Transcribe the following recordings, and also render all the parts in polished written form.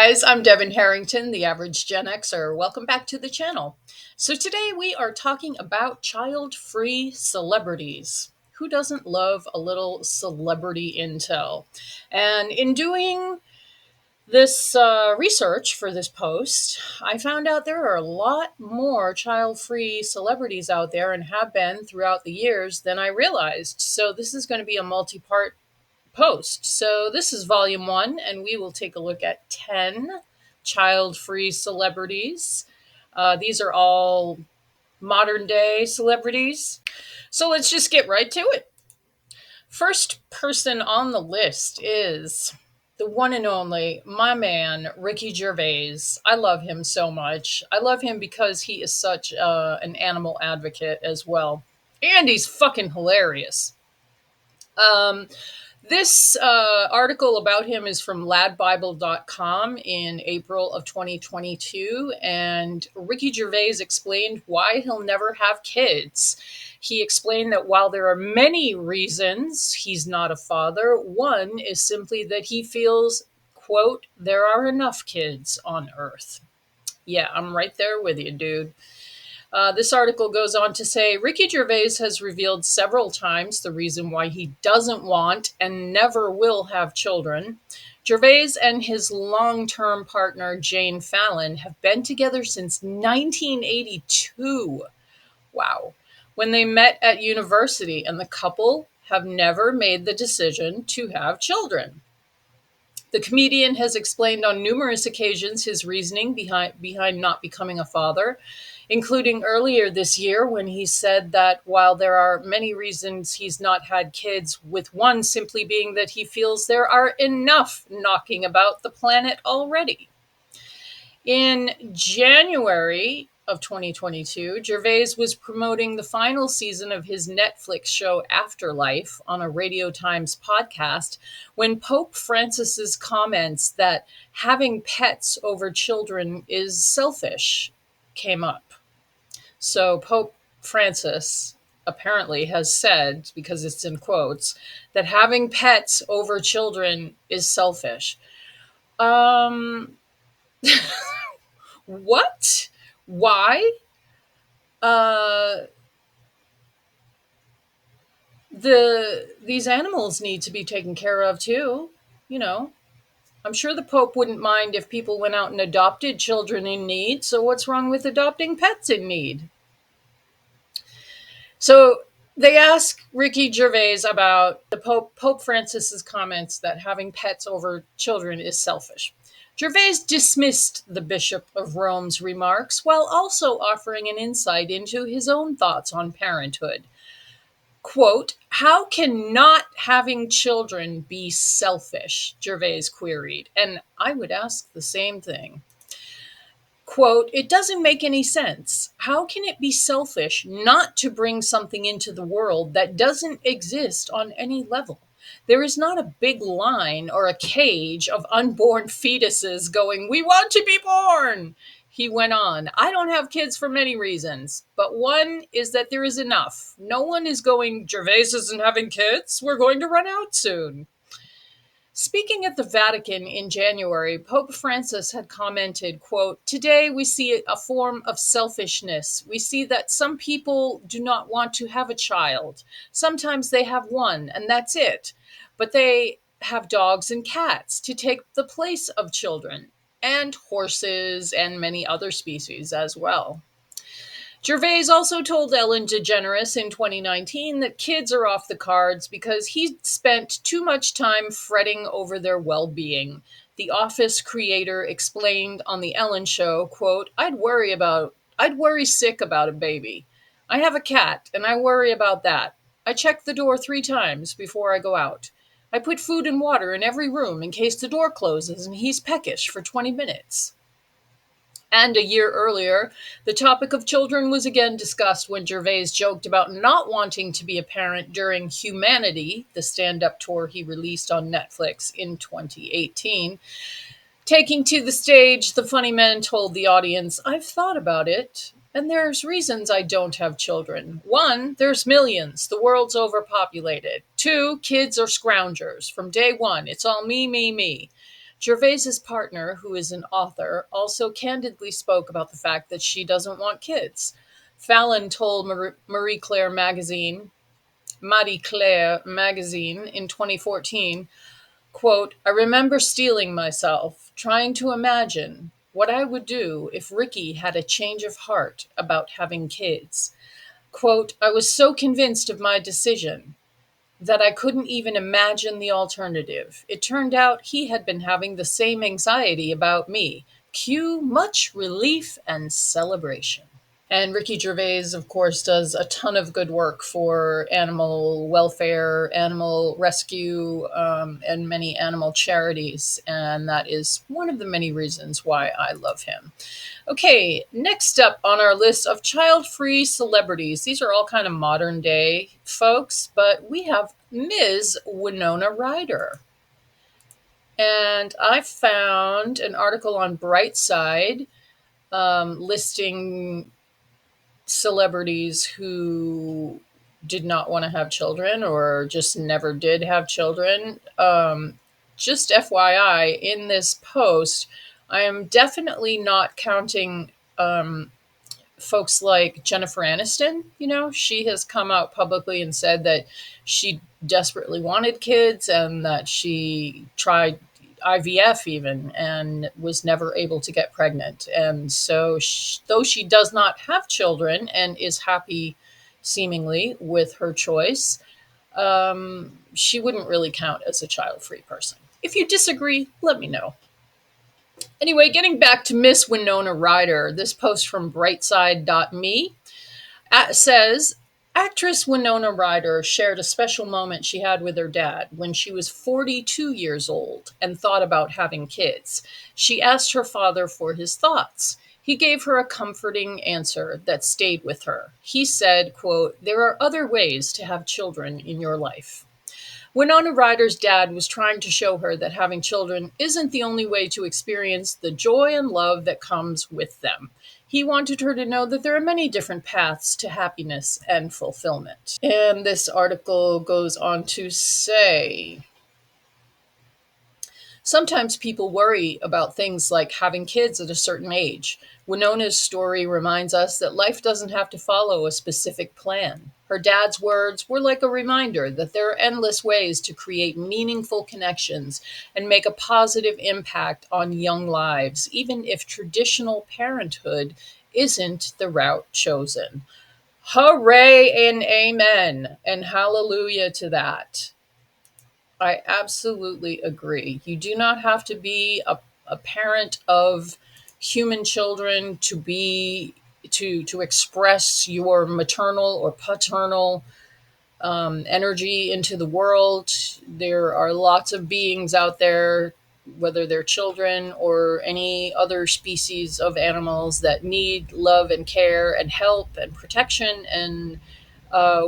guys, I'm Devin Harrington, the average Gen Xer. Welcome back to the channel. So today we are talking about child-free celebrities. Who doesn't love a little celebrity intel? And in doing this research for this post, I found out there are a lot more child-free celebrities out there and have been throughout the years than I realized. So this is going to be a multi-part post. So this is volume one, and we will take a look at 10 child free celebrities. These are all modern day celebrities. So let's just get right to it. First person on the list is the one and only, my man, Ricky Gervais. I love him so much. I love him because he is such an animal advocate as well. And he's fucking hilarious. Um, This article about him is from ladbible.com in April of 2022, and Ricky Gervais explained why he'll never have kids. He explained that while there are many reasons he's not a father, one is simply that he feels, quote, there are enough kids on Earth. Yeah, I'm right there with you, dude. This article goes on to say Ricky Gervais has revealed several times the reason why he doesn't want and never will have children. Gervais and his long term partner, Jane Fallon, have been together since 1982. Wow. When they met at university, and the couple have never made the decision to have children. The comedian has explained on numerous occasions his reasoning behind not becoming a father, including earlier this year when he said that while there are many reasons he's not had kids, with one simply being that he feels there are enough knocking about the planet already. In January of 2022, Gervais was promoting the final season of his Netflix show Afterlife on a Radio Times podcast when Pope Francis's comments that having pets over children is selfish came up. So Pope Francis apparently has said, because it's in quotes, that having pets over children is selfish. Um, what? Why? Uh, these animals need to be taken care of too. You know, I'm sure the Pope wouldn't mind if people went out and adopted children in need. So what's wrong with adopting pets in need? So they ask Ricky Gervais about the Pope Francis's comments that having pets over children is selfish. Gervais dismissed the Bishop of Rome's remarks while also offering an insight into his own thoughts on parenthood. Quote, how can not having children be selfish? Gervais queried. And I would ask the same thing. Quote, it doesn't make any sense. How can it be selfish not to bring something into the world that doesn't exist on any level? There is not a big line or a cage of unborn fetuses going, we want to be born. He went on, I don't have kids for many reasons, but one is that there is enough. No one is going, Gervais isn't having kids. We're going to run out soon. Speaking at the Vatican in January, Pope Francis had commented, quote, today we see a form of selfishness. We see that some people do not want to have a child. Sometimes they have one, and that's it. But they have dogs and cats to take the place of children, and horses and many other species as well. Gervais also told Ellen DeGeneres in 2019 that kids are off the cards because he spent too much time fretting over their well-being. The Office creator explained on the Ellen show, quote, I'd worry sick about a baby. I have a cat and I worry about that. I check the door 3 times before I go out. I put food and water in every room in case the door closes and he's peckish for 20 minutes. And a year earlier, the topic of children was again discussed when Gervais joked about not wanting to be a parent during Humanity, the stand-up tour he released on Netflix in 2018. Taking to the stage, the funny man told the audience, I've thought about it, and there's reasons I don't have children. 1, there's millions. The world's overpopulated. 2, kids are scroungers. From day one, it's all me, me, me. Gervais's partner, who is an author, also candidly spoke about the fact that she doesn't want kids. Fallon told Marie Claire magazine in 2014, quote, "I remember steeling myself, trying to imagine what I would do if Ricky had a change of heart about having kids. Quote, I was so convinced of my decision that I couldn't even imagine the alternative. It turned out he had been having the same anxiety about me. Cue much relief and celebration." And Ricky Gervais, of course, does a ton of good work for animal welfare, animal rescue, and many animal charities. And that is one of the many reasons why I love him. Okay, next up on our list of child-free celebrities. These are all kind of modern day folks, but we have Ms. Winona Ryder. And I found an article on Brightside listing celebrities who did not want to have children or just never did have children. Just FYI, in this post, I am definitely not counting folks like Jennifer Aniston. You know, she has come out publicly and said that she desperately wanted kids and that she tried IVF even and was never able to get pregnant. And so, though she does not have children and is happy seemingly with her choice, she wouldn't really count as a child free person. If you disagree, let me know. Anyway, getting back to Miss Winona Ryder, this post from brightside.me says, actress Winona Ryder shared a special moment she had with her dad when she was 42 years old and thought about having kids. She asked her father for his thoughts. He gave her a comforting answer that stayed with her. He said, quote, "There are other ways to have children in your life." Winona Ryder's dad was trying to show her that having children isn't the only way to experience the joy and love that comes with them. He wanted her to know that there are many different paths to happiness and fulfillment. And this article goes on to say, sometimes people worry about things like having kids at a certain age. Winona's story reminds us that life doesn't have to follow a specific plan. Her dad's words were like a reminder that there are endless ways to create meaningful connections and make a positive impact on young lives, even if traditional parenthood isn't the route chosen. Hooray and amen and hallelujah to that. I absolutely agree. You do not have to be a parent of human children to be to express your maternal or paternal energy into the world. There are lots of beings out there, whether they're children or any other species of animals, that need love and care and help and protection. And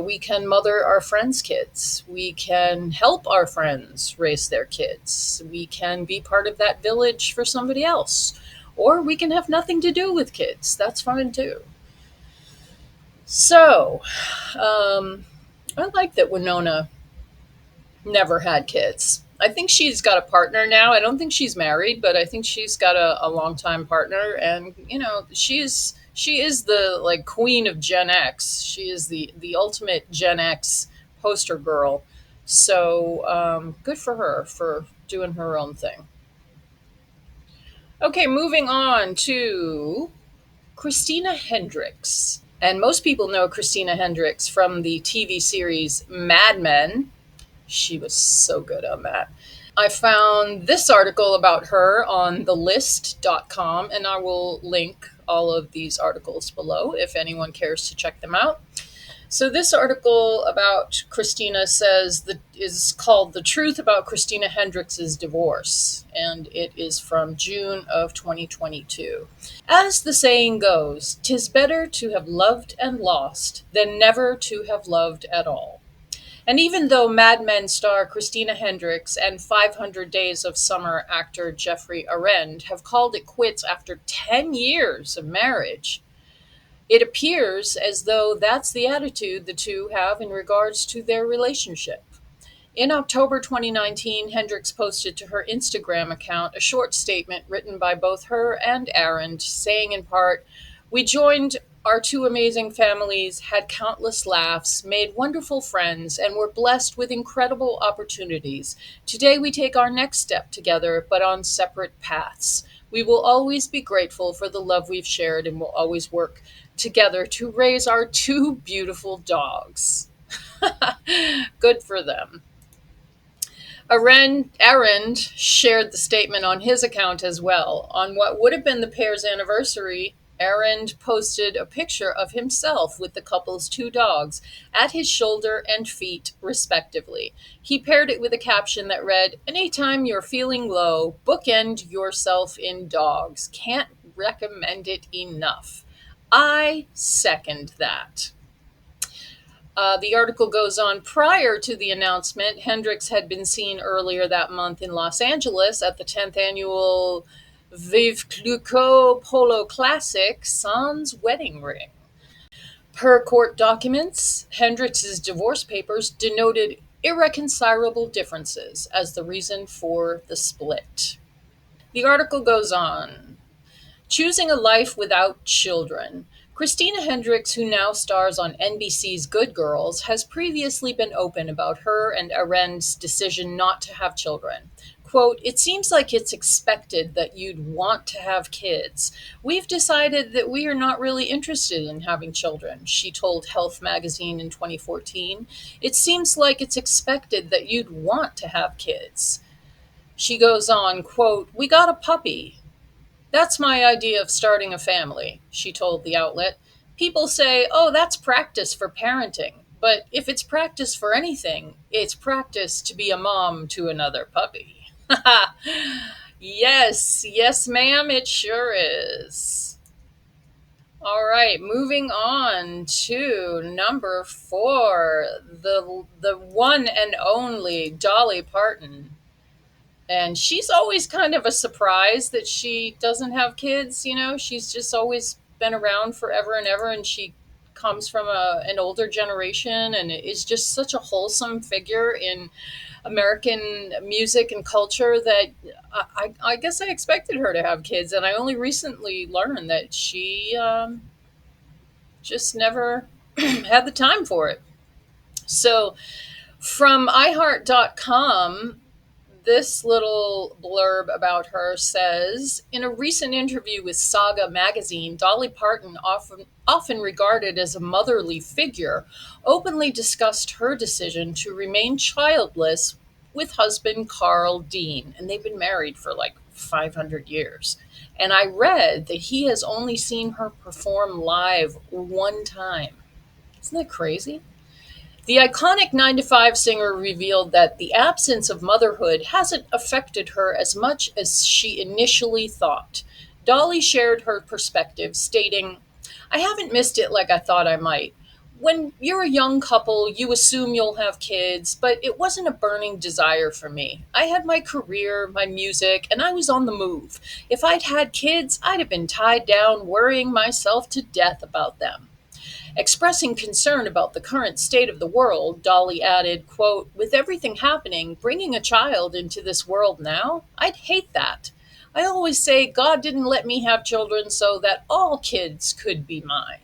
we can mother our friends' kids. We can help our friends raise their kids. We can be part of that village for somebody else. Or we can have nothing to do with kids. That's fine too. So, I like that Winona never had kids. I think she's got a partner now. I don't think she's married, but I think she's got a longtime partner. And, you know, she is the like queen of Gen X. She is the ultimate Gen X poster girl. So good for her for doing her own thing. Okay, moving on to Christina Hendricks. And most people know Christina Hendricks from the TV series Mad Men. She was so good on that. I found this article about her on thelist.com, and I will link all of these articles below if anyone cares to check them out. So this article about Christina is called "The Truth About Christina Hendricks' Divorce," and it is from June of 2022. As the saying goes, "'Tis better to have loved and lost than never to have loved at all." And even though Mad Men star Christina Hendricks and 500 Days of Summer actor Jeffrey Arend have called it quits after 10 years of marriage, it appears as though that's the attitude the two have in regards to their relationship. In October 2019, Hendricks posted to her Instagram account a short statement written by both her and Aaron, saying in part, "We joined our two amazing families, had countless laughs, made wonderful friends, and were blessed with incredible opportunities. Today we take our next step together, but on separate paths. We will always be grateful for the love we've shared and will always work together to raise our two beautiful dogs." Good for them. Arend shared the statement on his account as well. On what would have been the pair's anniversary, Arend posted a picture of himself with the couple's two dogs at his shoulder and feet, respectively. He paired it with a caption that read, "Anytime you're feeling low, bookend yourself in dogs. Can't recommend it enough." I second that. The article goes on. Prior to the announcement, Hendricks had been seen earlier that month in Los Angeles at the 10th annual Vive Clicquot Polo Classic sans wedding ring. Per court documents, Hendricks's divorce papers denoted irreconcilable differences as the reason for the split. The article goes on. Choosing a life without children. Christina Hendricks, who now stars on NBC's Good Girls, has previously been open about her and Arend's decision not to have children. Quote, "It seems like it's expected that you'd want to have kids. We've decided that we are not really interested in having children," she told Health magazine in 2014. "It seems like it's expected that you'd want to have kids." She goes on, quote, "We got a puppy. That's my idea of starting a family," she told the outlet. "People say, oh, that's practice for parenting. But if it's practice for anything, it's practice to be a mom to another puppy." Yes, yes, ma'am, it sure is. All right, moving on to number 4, the one and only Dolly Parton. And she's always kind of a surprise that she doesn't have kids. She's just always been around forever and ever, and she comes from an older generation and is just such a wholesome figure in American music and culture that I guess I expected her to have kids, and I only recently learned that she just never had the time for it. So from iHeart.com, this little blurb about her says, in a recent interview with Saga magazine, Dolly Parton, often regarded as a motherly figure, openly discussed her decision to remain childless with husband Carl Dean, and they've been married for like 500 years. And I read that he has only seen her perform live one time. Isn't that crazy? The iconic 9 to 5 singer revealed that the absence of motherhood hasn't affected her as much as she initially thought. Dolly shared her perspective, stating, "I haven't missed it like I thought I might. When you're a young couple, you assume you'll have kids, but it wasn't a burning desire for me. I had my career, my music, and I was on the move. If I'd had kids, I'd have been tied down, worrying myself to death about them." Expressing concern about the current state of the world, Dolly added, quote, "With everything happening, bringing a child into this world now, I'd hate that. I always say God didn't let me have children so that all kids could be mine."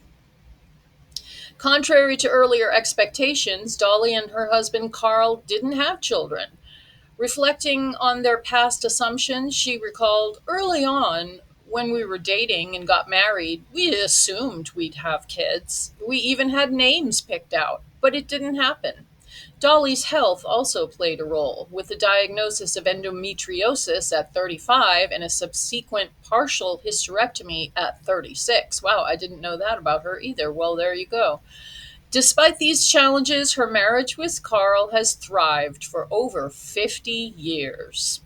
Contrary to earlier expectations, Dolly and her husband Carl didn't have children. Reflecting on their past assumptions, she recalled, "Early on, when we were dating and got married, we assumed we'd have kids. We even had names picked out, but it didn't happen." Dolly's health also played a role, with the diagnosis of endometriosis at 35 and a subsequent partial hysterectomy at 36. Wow, I didn't know that about her either. Well, there you go. Despite these challenges, her marriage with Carl has thrived for over 50 years.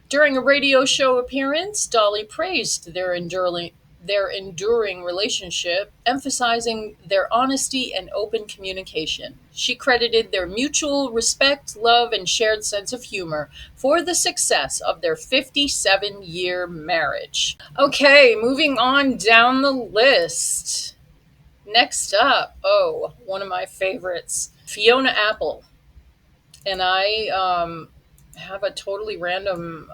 During a radio show appearance, Dolly praised their enduring relationship, emphasizing their honesty and open communication. She credited their mutual respect, love, and shared sense of humor for the success of their 57-year marriage. Okay, moving on down the list. Next up, one of my favorites, Fiona Apple. And I have a totally random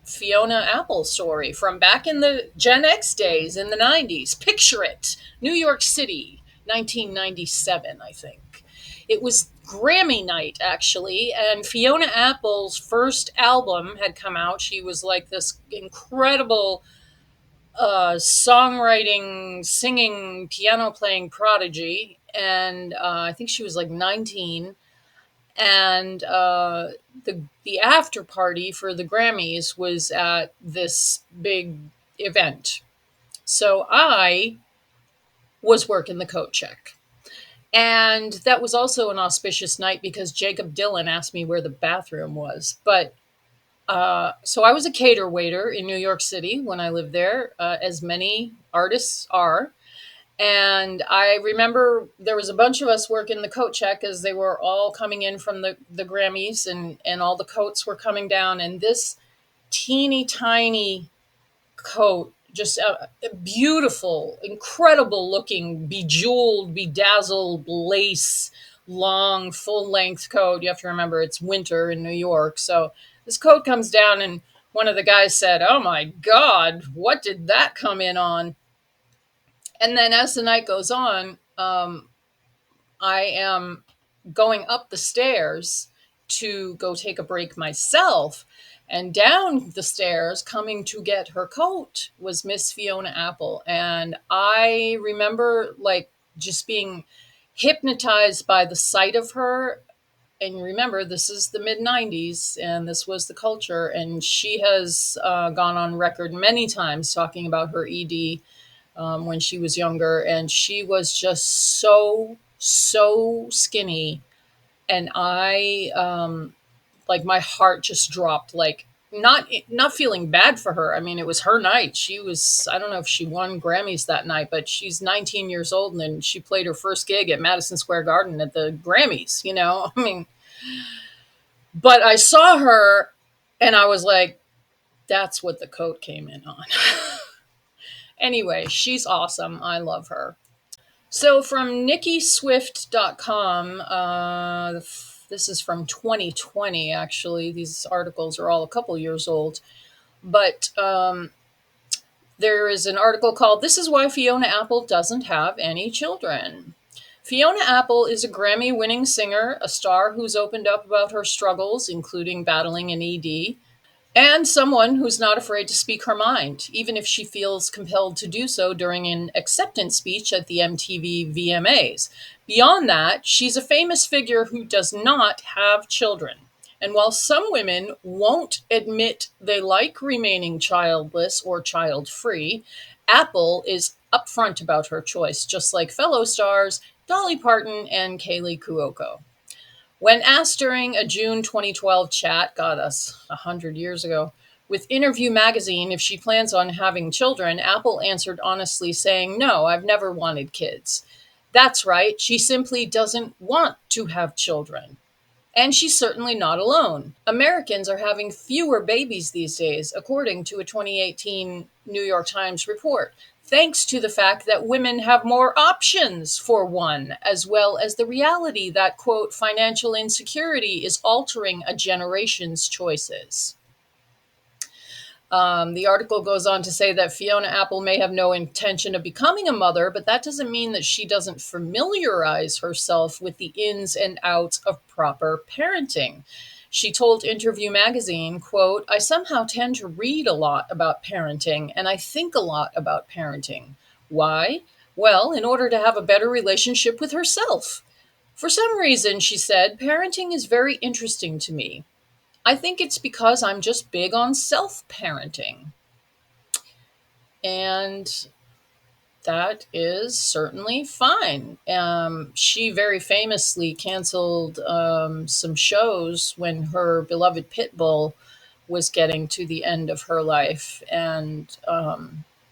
Fiona Apple story from back in the Gen X days in the 90s. Picture it, New York City, 1997, I think. It was Grammy night, actually, and Fiona Apple's first album had come out. She was like this incredible songwriting, singing, piano playing prodigy. And I think she was like 19. And the after party for the Grammys was at this big event. So I was working the coat check. And that was also an auspicious night because Jacob Dylan asked me where the bathroom was. But so I was a cater waiter in New York City when I lived there, as many artists are. And I remember there was a bunch of us working the coat check as they were all coming in from the Grammys, and all the coats were coming down. And this teeny tiny coat, just a beautiful, incredible looking, bejeweled, bedazzled lace, long, full length coat. You have to remember it's winter in New York. So this coat comes down, and one of the guys said, "Oh my God, what did that come in on?" And then as the night goes on, I am going up the stairs to go take a break myself. And down the stairs, coming to get her coat, was Miss Fiona Apple. And I remember like just being hypnotized by the sight of her. And remember, this is the mid 90s and this was the culture. And she has gone on record many times talking about her ED when she was younger, and she was just so skinny, and I like my heart just dropped. Like not feeling bad for her. I mean, it was her night. She was, I don't know if she won Grammys that night, but she's 19 years old, and then she played her first gig at Madison Square Garden at the Grammys. I mean, but I saw her, and I was like, that's what the coat came in on. Anyway, she's awesome. I love her. So from nikkiswift.com, this is from 2020, actually. These articles are all a couple years old. But there is an article called "This is Why Fiona Apple Doesn't Have Any Children." Fiona Apple is a Grammy winning singer, a star who's opened up about her struggles, including battling an ED, and someone who's not afraid to speak her mind, even if she feels compelled to do so during an acceptance speech at the MTV VMAs. Beyond that, she's a famous figure who does not have children. And while some women won't admit they like remaining childless or child free, Apple is upfront about her choice, just like fellow stars Dolly Parton and Kaylee Cuoco. When asked during a June 2012 chat, God, that's 100 years ago, with Interview Magazine if she plans on having children, Apple answered honestly, saying, "No, I've never wanted kids." That's right, she simply doesn't want to have children. And she's certainly not alone. Americans are having fewer babies these days, according to a 2018 New York Times report, thanks to the fact that women have more options for one, as well as the reality that, quote, financial insecurity is altering a generation's choices. The article goes on to say that Fiona Apple may have no intention of becoming a mother, but that doesn't mean that she doesn't familiarize herself with the ins and outs of proper parenting. She told Interview Magazine, quote, "I somehow tend to read a lot about parenting, and I think a lot about parenting. Why? Well, in order to have a better relationship with herself. For some reason," she said, "parenting is very interesting to me. I think it's because I'm just big on self parenting." And that is certainly fine. She very famously canceled some shows when her beloved pit bull was getting to the end of her life. And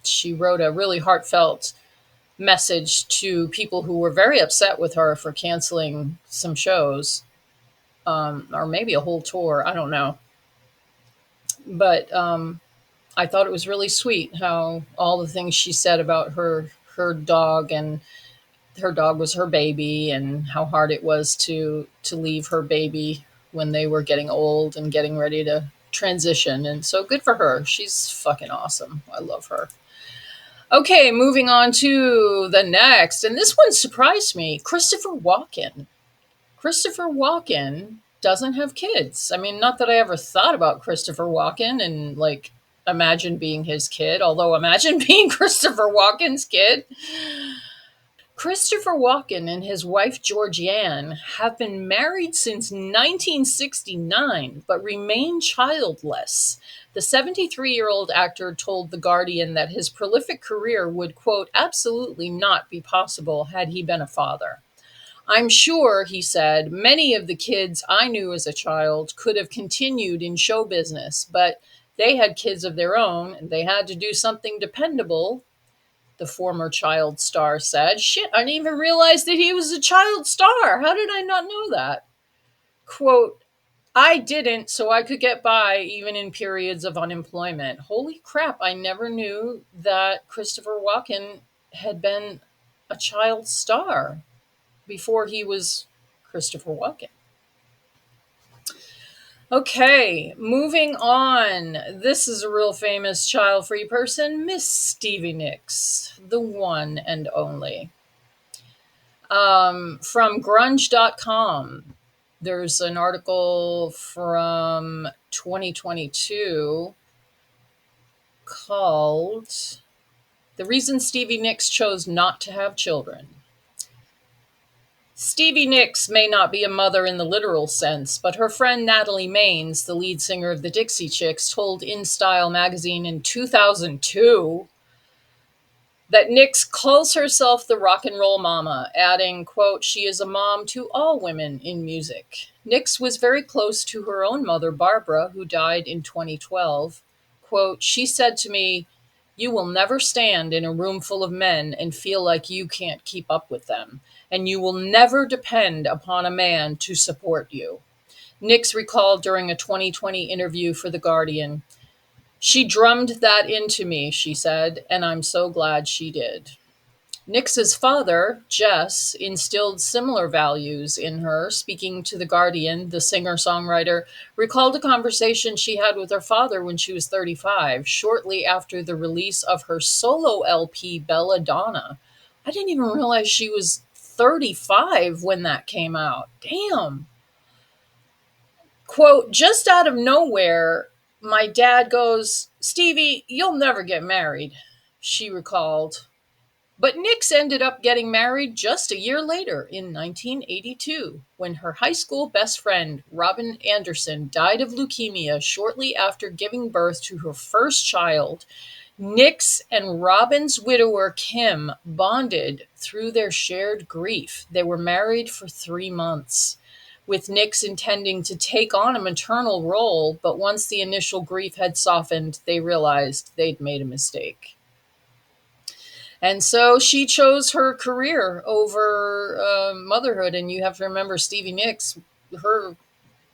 she wrote a really heartfelt message to people who were very upset with her for canceling some shows, or maybe a whole tour. I don't know. But I thought it was really sweet how all the things she said about her dog and her dog was her baby, and how hard it was to leave her baby when they were getting old and getting ready to transition. And so good for her. She's fucking awesome. I love her. Okay, moving on to the next. And this one surprised me. Christopher Walken. Christopher Walken doesn't have kids. I mean, not that I ever thought about Christopher Walken and like imagine being his kid, although imagine being Christopher Walken's kid. Christopher Walken and his wife Georgianne have been married since 1969 but remain childless. The 73-year-old actor told The Guardian that his prolific career would, quote, absolutely not be possible had he been a father. I'm sure, he said, many of the kids I knew as a child could have continued in show business, but they had kids of their own and they had to do something dependable, the former child star said. Shit, I didn't even realize that he was a child star. How did I not know that? Quote, I didn't, so I could get by even in periods of unemployment. Holy crap, I never knew that Christopher Walken had been a child star before he was Christopher Walken. Okay, moving on. This is a real famous child-free person, Miss Stevie Nicks, the one and only. From grunge.com, there's an article from 2022 called The Reason Stevie Nicks Chose Not to Have Children. Stevie Nicks may not be a mother in the literal sense, but her friend Natalie Maines, the lead singer of the Dixie Chicks, told InStyle magazine in 2002 that Nicks calls herself the rock and roll mama, adding, quote, she is a mom to all women in music. Nicks was very close to her own mother, Barbara, who died in 2012. Quote, she said to me, you will never stand in a room full of men and feel like you can't keep up with them, and you will never depend upon a man to support you. Nicks recalled during a 2020 interview for The Guardian, she drummed that into me, she said, and I'm so glad she did. Nicks's father, Jess, instilled similar values in her. Speaking to The Guardian, the singer-songwriter recalled a conversation she had with her father when she was 35, shortly after the release of her solo LP, Belladonna. I didn't even realize she was 35 when that came out. Damn. Quote, just out of nowhere, my dad goes, Stevie, you'll never get married, she recalled. But Nicks ended up getting married just a year later in 1982 when her high school best friend, Robin Anderson, died of leukemia shortly after giving birth to her first child. Nicks and Robin's widower, Kim, bonded through their shared grief. They were married for 3 months, with Nicks intending to take on a maternal role, but once the initial grief had softened, they realized they'd made a mistake. And so she chose her career over motherhood. And you have to remember, Stevie Nicks, her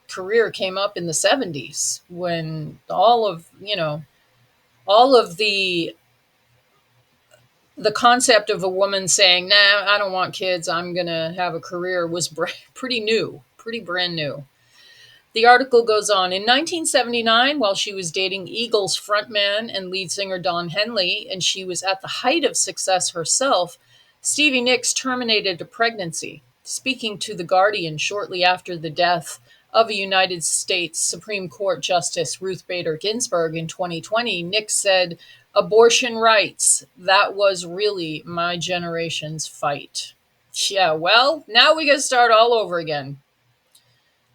career came up in the 70s when all of the concept of a woman saying, nah, I don't want kids, I'm going to have a career was pretty new, pretty brand new. The article goes on, in 1979, while she was dating Eagles frontman and lead singer Don Henley, and she was at the height of success herself, Stevie Nicks terminated a pregnancy. Speaking to The Guardian shortly after the death of a United States Supreme Court Justice Ruth Bader Ginsburg in 2020, Nicks said, abortion rights, that was really my generation's fight. Yeah, well, now we gotta start all over again.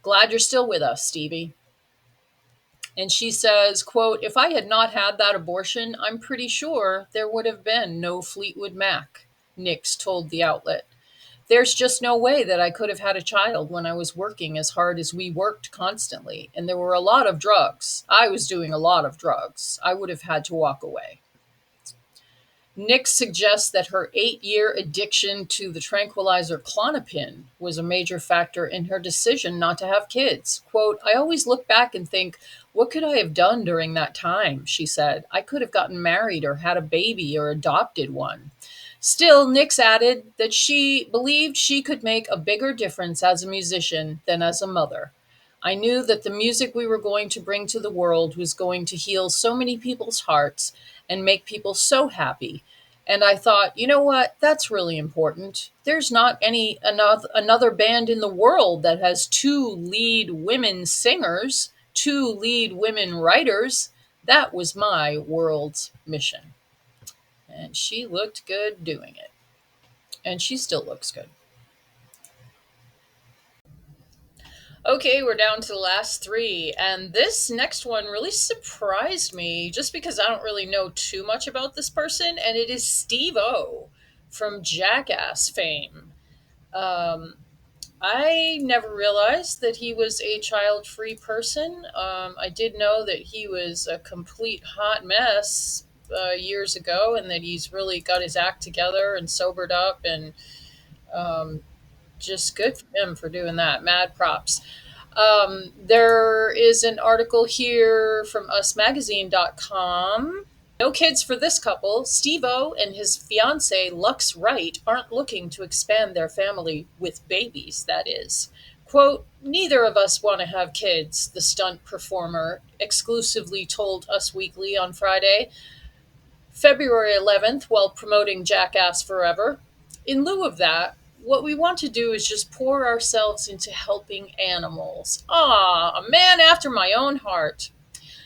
Glad you're still with us, Stevie. And she says, quote, if I had not had that abortion, I'm pretty sure there would have been no Fleetwood Mac, Nicks told the outlet. There's just no way that I could have had a child when I was working as hard as we worked constantly. And there were a lot of drugs. I was doing a lot of drugs. I would have had to walk away. Nicks suggests that her 8-year addiction to the tranquilizer Klonopin was a major factor in her decision not to have kids. Quote, I always look back and think, what could I have done during that time? She said, I could have gotten married or had a baby or adopted one. Still, Nix added that she believed she could make a bigger difference as a musician than as a mother. I knew that the music we were going to bring to the world was going to heal so many people's hearts and make people so happy. And I thought, you know what? That's really important. There's not another band in the world that has two lead women singers, two lead women writers. That was my world's mission. And she looked good doing it. And she still looks good. Okay, we're down to the last three. And this next one really surprised me just because I don't really know too much about this person. And it is Steve O from Jackass fame. Um, I never realized that he was a child free person. I did know that he was a complete hot mess years ago and that he's really got his act together and sobered up and um, just good for him for doing that. Mad props. There is an article here from usmagazine.com. No kids for this couple. Steve-O and his fiancee Lux Wright aren't looking to expand their family with babies, that is. Quote, neither of us want to have kids, the stunt performer exclusively told Us Weekly on Friday, February 11th, while promoting Jackass Forever. In lieu of that, what we want to do is just pour ourselves into helping animals. Ah, a man after my own heart.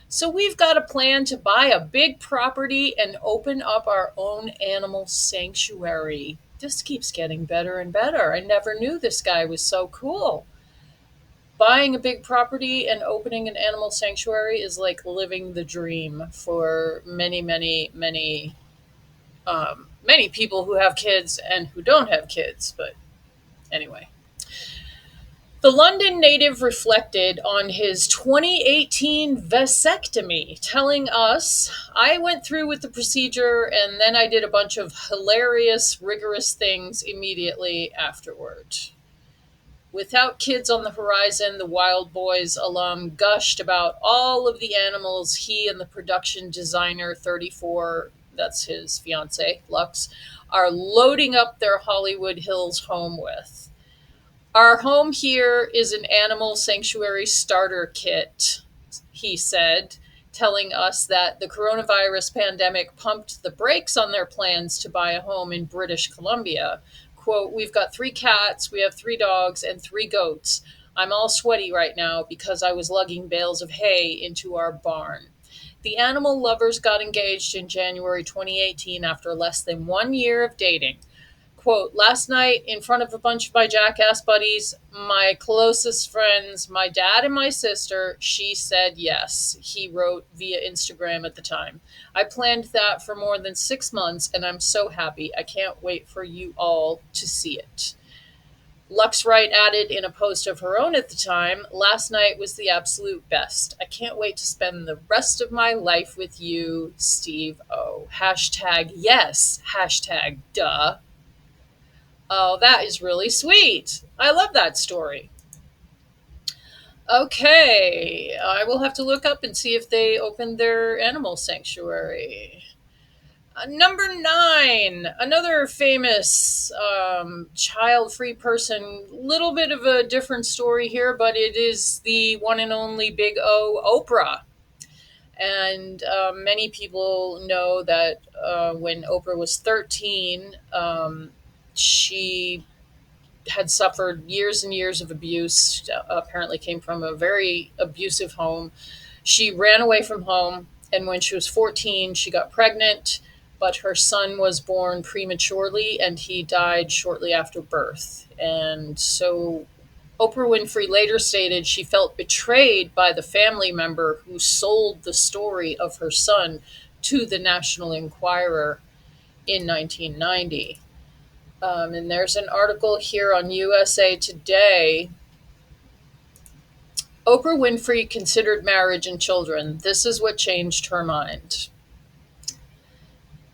So we've got a plan to buy a big property and open up our own animal sanctuary. This keeps getting better and better. I never knew this guy was so cool. Buying a big property and opening an animal sanctuary is like living the dream for many people who have kids and who don't have kids. But anyway, the London native reflected on his 2018 vasectomy, telling us, I went through with the procedure and then I did a bunch of hilarious, rigorous things immediately afterward. Without kids on the horizon, the Wild Boys alum gushed about all of the animals he and the production designer 34, that's his fiance, Lux, are loading up their Hollywood Hills home with. Our home here is an animal sanctuary starter kit, he said, telling us that the coronavirus pandemic pumped the brakes on their plans to buy a home in British Columbia. Quote, we've got 3 cats, we have 3 dogs, and 3 goats. I'm all sweaty right now because I was lugging bales of hay into our barn. The animal lovers got engaged in January 2018 after less than 1 year of dating. Quote, last night in front of a bunch of my jackass buddies, my closest friends, my dad and my sister, she said yes, he wrote via Instagram at the time. I planned that for more than 6 months and I'm so happy. I can't wait for you all to see it. Lux Wright added in a post of her own at the time, last night was the absolute best. I can't wait to spend the rest of my life with you, Steve O. Hashtag yes, hashtag duh. Oh, that is really sweet. I love that story. Okay, I will have to look up and see if they opened their animal sanctuary. Number 9, another famous child-free person. Little bit of a different story here, but it is the one and only Big O, Oprah. And many people know that when Oprah was 13, she had suffered years and years of abuse, apparently came from a very abusive home. She ran away from home, and when she was 14, she got pregnant, but her son was born prematurely and he died shortly after birth. And so Oprah Winfrey later stated she felt betrayed by the family member who sold the story of her son to the National Enquirer in 1990. And there's an article here on USA Today. Oprah Winfrey considered marriage and children. This is what changed her mind.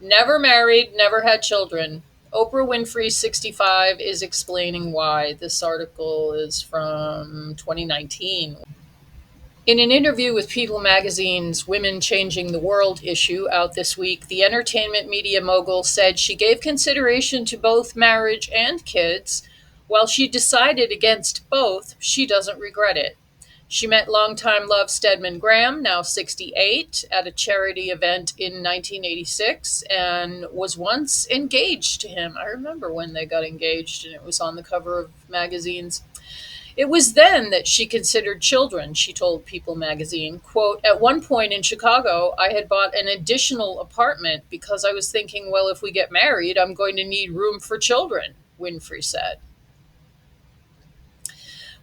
Never married, never had children. Oprah Winfrey, 65, is explaining why. This article is from 2019. In an interview with People magazine's Women Changing the World issue out this week, the entertainment media mogul said she gave consideration to both marriage and kids. While she decided against both, she doesn't regret it. She met longtime love Stedman Graham, now 68, at a charity event in 1986 and was once engaged to him. I remember when they got engaged, and it was on the cover of magazines. It was then that she considered children, she told People magazine. Quote, at one point in Chicago, I had bought an additional apartment because I was thinking, well, if we get married, I'm going to need room for children, Winfrey said.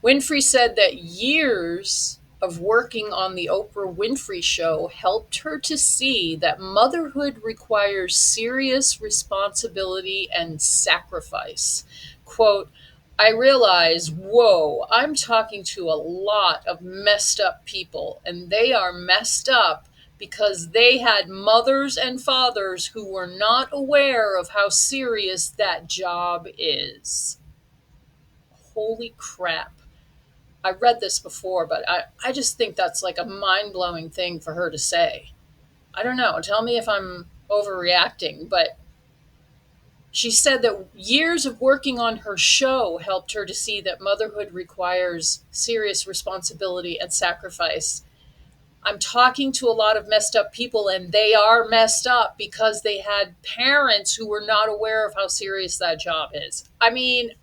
Winfrey said that years of working on the Oprah Winfrey Show helped her to see that motherhood requires serious responsibility and sacrifice. Quote, I realize, whoa, I'm talking to a lot of messed up people, and they are messed up because they had mothers and fathers who were not aware of how serious that job is. Holy crap. I read this before, but I just think that's like a mind blowing thing for her to say. I don't know. Tell me if I'm overreacting, but she said that years of working on her show helped her to see that motherhood requires serious responsibility and sacrifice. I'm talking to a lot of messed up people, and they are messed up because they had parents who were not aware of how serious that job is. I mean,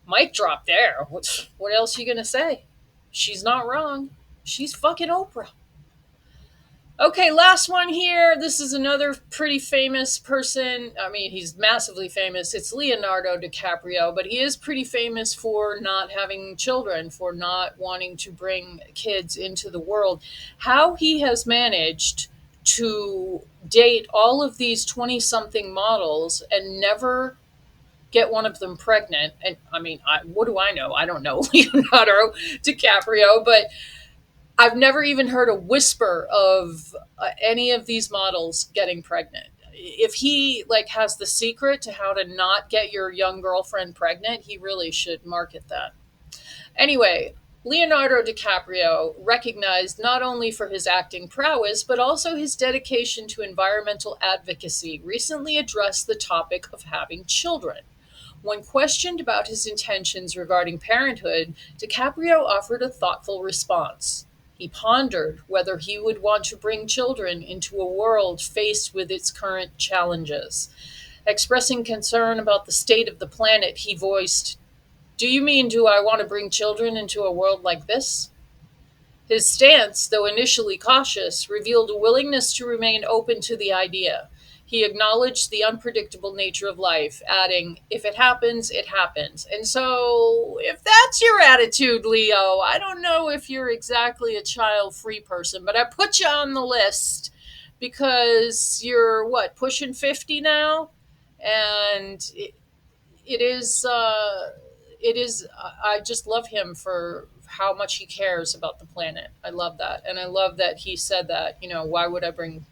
mic drop there. What else are you going to say? She's not wrong. She's fucking Oprah. Okay, last one here. This is another pretty famous person. I mean, he's massively famous. It's Leonardo DiCaprio, but he is pretty famous for not having children, for not wanting to bring kids into the world. How he has managed to date all of these 20 something models and never get one of them pregnant. And I mean, what do I know? I don't know Leonardo DiCaprio, but I've never even heard a whisper of any of these models getting pregnant. If he like has the secret to how to not get your young girlfriend pregnant, he really should market that. Anyway, Leonardo DiCaprio, recognized not only for his acting prowess, but also his dedication to environmental advocacy, recently addressed the topic of having children. When questioned about his intentions regarding parenthood, DiCaprio offered a thoughtful response. He pondered whether he would want to bring children into a world faced with its current challenges. Expressing concern about the state of the planet, he voiced, do you mean, do I want to bring children into a world like this? His stance, though initially cautious, revealed a willingness to remain open to the idea. He acknowledged the unpredictable nature of life, adding, if it happens, it happens. And so, if that's your attitude, Leo, I don't know if you're exactly a child-free person, but I put you on the list because you're, what, pushing 50 now? And it is I just love him for how much he cares about the planet. I love that. And I love that he said that, why would I bring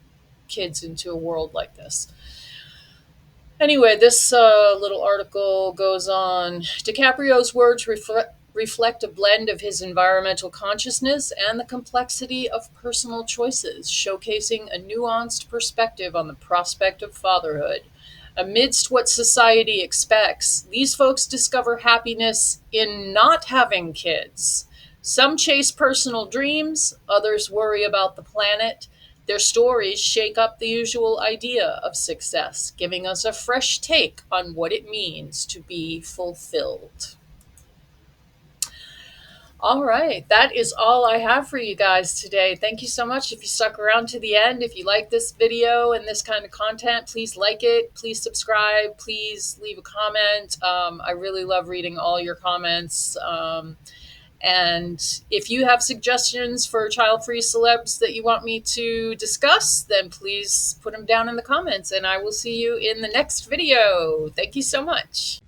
kids into a world like this? Anyway, this little article goes on. DiCaprio's words reflect a blend of his environmental consciousness and the complexity of personal choices, showcasing a nuanced perspective on the prospect of fatherhood. Amidst what society expects, these folks discover happiness in not having kids. Some chase personal dreams, others worry about the planet. Their stories shake up the usual idea of success, giving us a fresh take on what it means to be fulfilled. All right, that is all I have for you guys today. Thank you so much if you stuck around to the end. If you like this video and this kind of content, please like it, please subscribe, please leave a comment. I really love reading all your comments. And if you have suggestions for child-free celebs that you want me to discuss, then please put them down in the comments, and I will see you in the next video. Thank you so much.